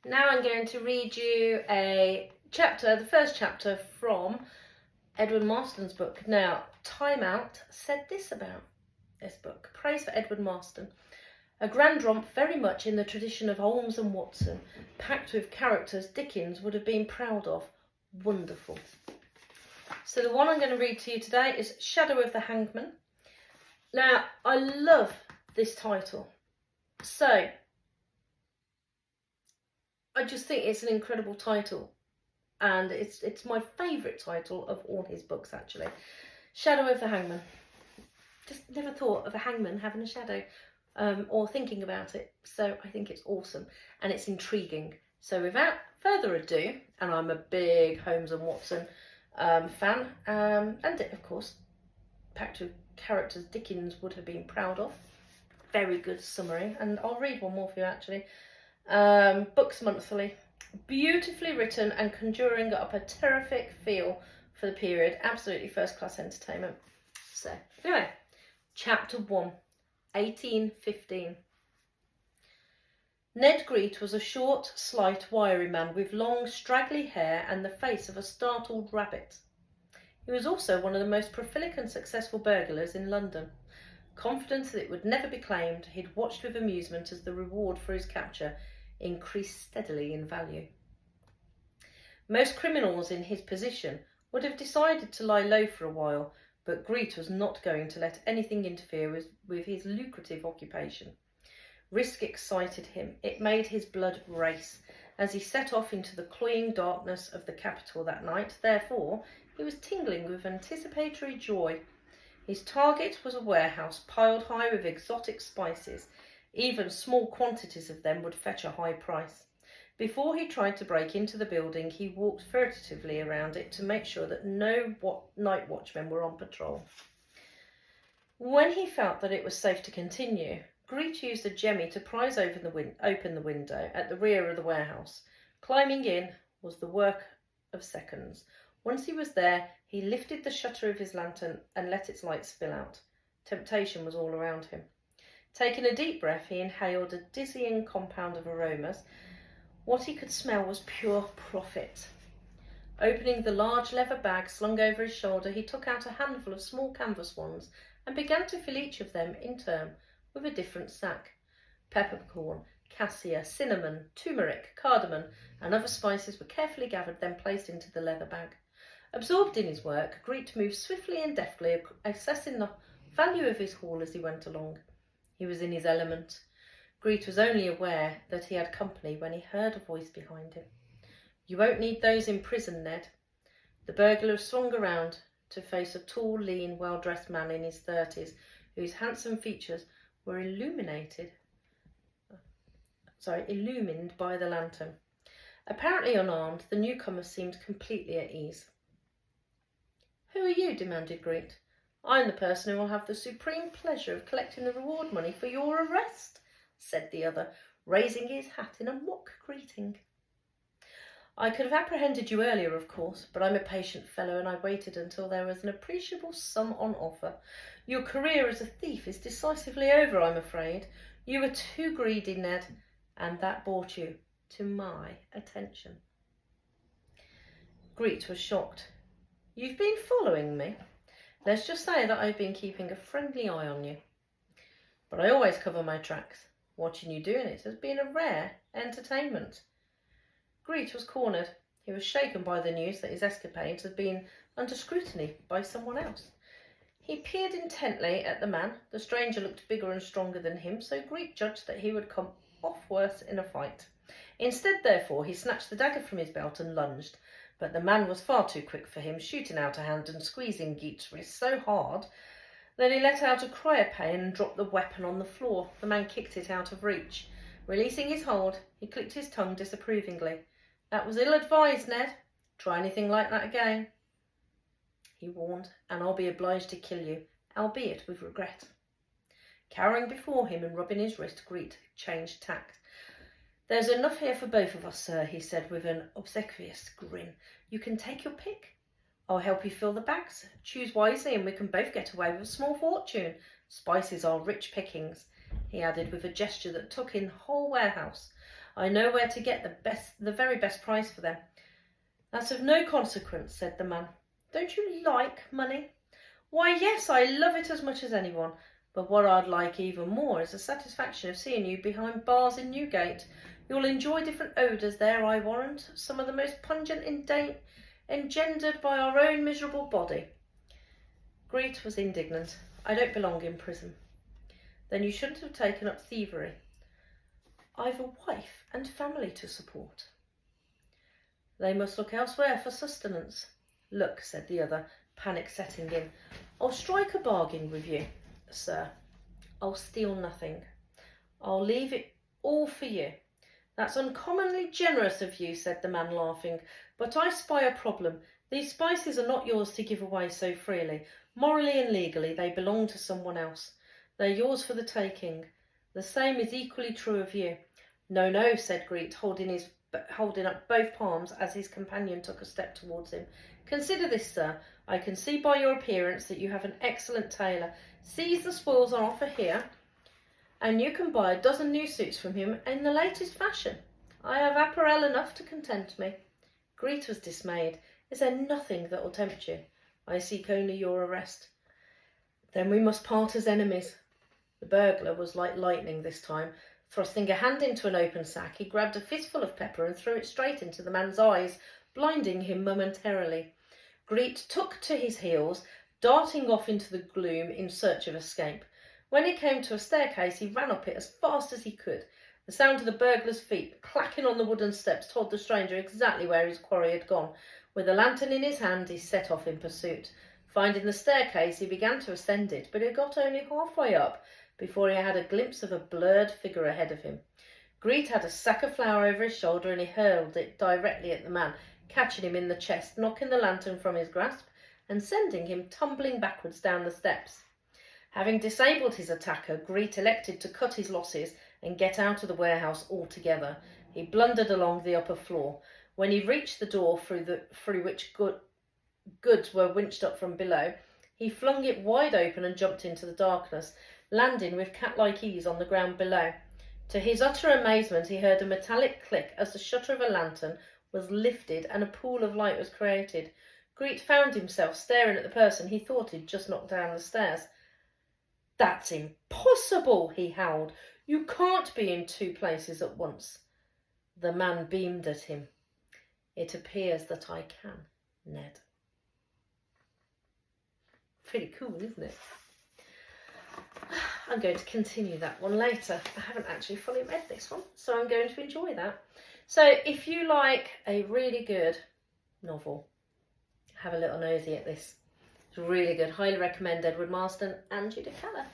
Now I'm going to read you a chapter, the first chapter from Edward Marston's book. Now, Time Out said this about this book. Praise for Edward Marston. A grand romp very much in the tradition of Holmes and Watson, packed with characters Dickens would have been proud of. Wonderful. So the one I'm going to read to you today is Shadow of the Hangman. Now, I love this title. So, I just think it's an incredible title. And it's my favourite title of all his books, actually. Shadow of the Hangman. Just never thought of a hangman having a shadow or thinking about it. So I think it's awesome and it's intriguing. So without further ado, and I'm a big Holmes and Watson fan, and of course, packed with characters Dickens would have been proud of. Very good summary. And I'll read one more for you, actually. Books Monthly. Beautifully written and conjuring up a terrific feel for the period. Absolutely first-class entertainment. So, anyway, Chapter 1, 1815. Ned Greet was a short, slight, wiry man with long, straggly hair and the face of a startled rabbit. He was also one of the most prolific and successful burglars in London. Confident that it would never be claimed, he'd watched with amusement as the reward for his capture increased steadily in value. Most criminals in his position would have decided to lie low for a while, but Greet was not going to let anything interfere with his lucrative occupation. Risk excited him. It made his blood race as he set off into the cloying darkness of the capital that night. Therefore, he was tingling with anticipatory joy. His target was a warehouse piled high with exotic spices. Even small quantities of them would fetch a high price. Before he tried to break into the building, he walked furtively around it to make sure that no night watchmen were on patrol. When he felt that it was safe to continue, Greet used a jemmy to prise open the window at the rear of the warehouse. Climbing in was the work of seconds. Once he was there, he lifted the shutter of his lantern and let its light spill out. Temptation was all around him. Taking a deep breath, he inhaled a dizzying compound of aromas. What he could smell was pure profit. Opening the large leather bag slung over his shoulder, he took out a handful of small canvas ones and began to fill each of them, in turn, with a different sack. Peppercorn, cassia, cinnamon, turmeric, cardamom, and other spices were carefully gathered, then placed into the leather bag. Absorbed in his work, Greet moved swiftly and deftly, assessing the value of his haul as he went along. He was in his element. Greet was only aware that he had company when he heard a voice behind him. "You won't need those in prison, Ned." The burglar swung around to face a tall, lean, well-dressed man in his 30s, whose handsome features were illumined by the lantern. Apparently unarmed, the newcomer seemed completely at ease. "Who are you?" demanded Greet. "I'm the person who will have the supreme pleasure of collecting the reward money for your arrest," said the other, raising his hat in a mock greeting. "I could have apprehended you earlier, of course, but I'm a patient fellow and I waited until there was an appreciable sum on offer. Your career as a thief is decisively over, I'm afraid. You were too greedy, Ned, and that brought you to my attention." Greet was shocked. "You've been following me? Let's just say that I've been keeping a friendly eye on you. But I always cover my tracks. Watching you doing it has been a rare entertainment." Greet was cornered. He was shaken by the news that his escapades had been under scrutiny by someone else. He peered intently at the man. The stranger looked bigger and stronger than him, so Greet judged that he would come off worse in a fight. Instead, therefore, he snatched the dagger from his belt and lunged. But the man was far too quick for him, shooting out a hand and squeezing Greet's wrist so hard that he let out a cry of pain and dropped the weapon on the floor. The man kicked it out of reach. Releasing his hold, he clicked his tongue disapprovingly. "That was ill-advised, Ned. Try anything like that again," he warned, "and I'll be obliged to kill you, albeit with regret." Cowering before him and rubbing his wrist, Greet changed tack. "There's enough here for both of us, sir," he said with an obsequious grin. "You can take your pick. I'll help you fill the bags. Choose wisely and we can both get away with a small fortune. Spices are rich pickings," he added with a gesture that took in the whole warehouse. I know where to get the very best price for them. That's of no consequence, said the man. Don't you like money? Why, yes, I love it as much as anyone. But what I'd like even more is the satisfaction of seeing you behind bars in Newgate. You'll enjoy different odours there, I warrant, some of the most pungent engendered by our own miserable body. Greet was indignant. I don't belong in prison. Then you shouldn't have taken up thievery. I've a wife and family to support. They must look elsewhere for sustenance. Look, said the other, panic setting in. I'll strike a bargain with you, sir. I'll steal nothing. I'll leave it all for you. That's uncommonly generous of you, said the man, laughing, but I spy a problem. These spices are not yours to give away so freely. Morally and legally, they belong to someone else. They're yours for the taking. The same is equally true of you. No, no, said Greet, holding up both palms as his companion took a step towards him. Consider this, sir. I can see by your appearance that you have an excellent tailor. Seize the spoils on offer here, and you can buy a dozen new suits from him in the latest fashion. I have apparel enough to content me. Greet was dismayed. Is there nothing that will tempt you? I seek only your arrest. Then we must part as enemies. The burglar was like lightning this time. Thrusting a hand into an open sack, he grabbed a fistful of pepper and threw it straight into the man's eyes, blinding him momentarily. Greet took to his heels, darting off into the gloom in search of escape. When he came to a staircase, he ran up it as fast as he could. The sound of the burglar's feet clacking on the wooden steps told the stranger exactly where his quarry had gone. With a lantern in his hand, he set off in pursuit. Finding the staircase, he began to ascend it, but he got only halfway up before he had a glimpse of a blurred figure ahead of him. Greet had a sack of flour over his shoulder, and he hurled it directly at the man, catching him in the chest, knocking the lantern from his grasp, and sending him tumbling backwards down the steps. Having disabled his attacker, Greet elected to cut his losses and get out of the warehouse altogether. He blundered along the upper floor. When he reached the door through which goods were winched up from below, he flung it wide open and jumped into the darkness, landing with cat-like ease on the ground below. To his utter amazement, he heard a metallic click as the shutter of a lantern was lifted and a pool of light was created. Greet found himself staring at the person he thought he'd just knocked down the stairs. That's impossible, he howled. You can't be in two places at once. The man beamed at him. It appears that I can, Ned. Pretty cool, isn't it? I'm going to continue that one later. I haven't actually fully read this one, so I'm going to enjoy that. So if you like a really good novel, have a little nosy at this. It's really good. Highly recommend Edward Marston and Judith Keller.